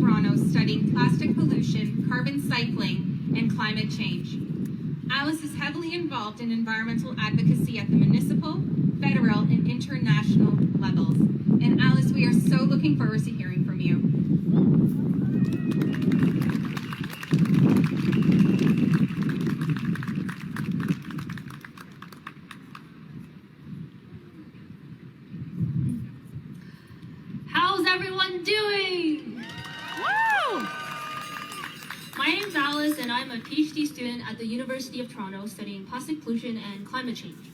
Toronto studying plastic pollution, carbon cycling, and climate change. Alice is heavily involved in environmental advocacy at the municipal, federal, and international levels. And Alice, we are so looking forward to hearing from you. How's everyone doing? Woo! My name's Alice, and I'm a PhD student at the University of Toronto studying plastic pollution and climate change.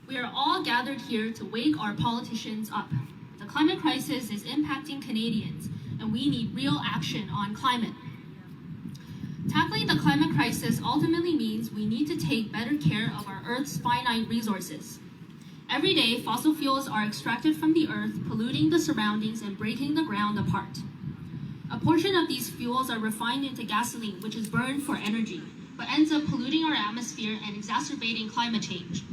We are all gathered here to wake our politicians up. The climate crisis is impacting Canadians, and we need real action on climate. Tackling the climate crisis ultimately means we need to take better care of our Earth's finite resources. Every day, fossil fuels are extracted from the Earth, polluting the surroundings and breaking the ground apart. A portion of these fuels are refined into gasoline, which is burned for energy, but ends up polluting our atmosphere and exacerbating climate change.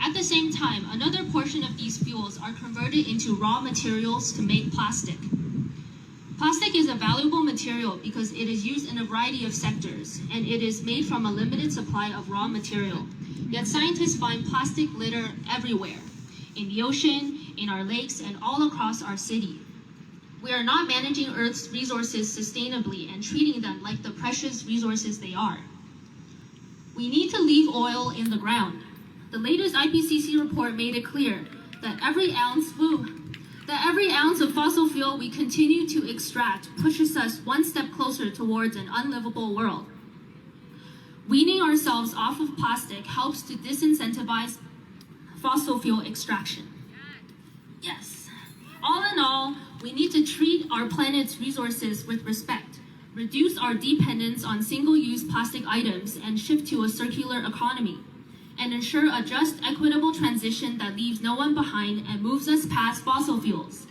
At the same time, another portion of these fuels are converted into raw materials to make plastic. Plastic is a valuable material because it is used in a variety of sectors, and it is made from a limited supply of raw material. Yet scientists find plastic litter everywhere, in the ocean, in our lakes, and all across our city. We are not managing Earth's resources sustainably and treating them like the precious resources they are. We need to leave oil in the ground. The latest IPCC report made it clear that every ounce of fossil fuel we continue to extract pushes us one step closer towards an unlivable world. Weaning ourselves off of plastic helps to disincentivize fossil fuel extraction. Yes. All in all, we need to treat our planet's resources with respect, reduce our dependence on single-use plastic items, and shift to a circular economy, and ensure a just, equitable transition that leaves no one behind and moves us past fossil fuels.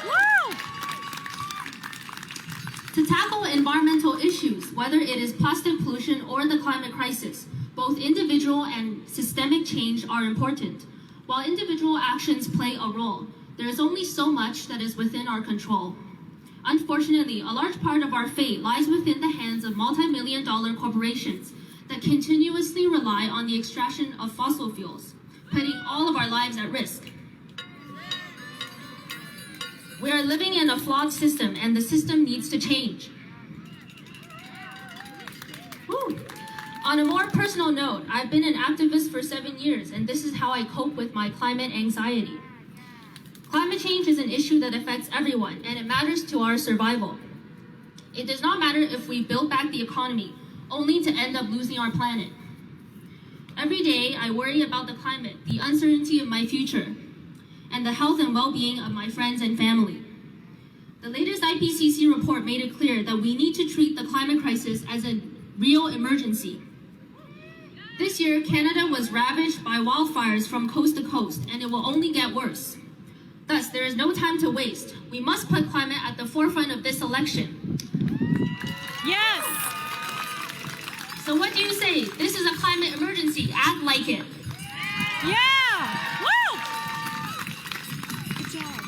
Woo! To tackle environmental issues, whether it is plastic pollution or the climate crisis, both individual and systemic change are important. While individual actions play a role, there is only so much that is within our control. Unfortunately, a large part of our fate lies within the hands of multi-million-dollar corporations that continuously rely on the extraction of fossil fuels, putting all of our lives at risk. We are living in a flawed system, and the system needs to change. Woo. On a more personal note, I've been an activist for 7 years, and this is how I cope with my climate anxiety. Climate change is an issue that affects everyone, and it matters to our survival. It does not matter if we build back the economy, only to end up losing our planet. Every day, I worry about the climate, the uncertainty of my future, and the health and well-being of my friends and family. The latest IPCC report made it clear that we need to treat the climate crisis as a real emergency. This year, Canada was ravaged by wildfires from coast to coast, and it will only get worse. Thus, there is no time to waste. We must put climate at the forefront of this election. Yes! So what do you say? This is a climate emergency. Act like it. Yeah! Woo! Good job.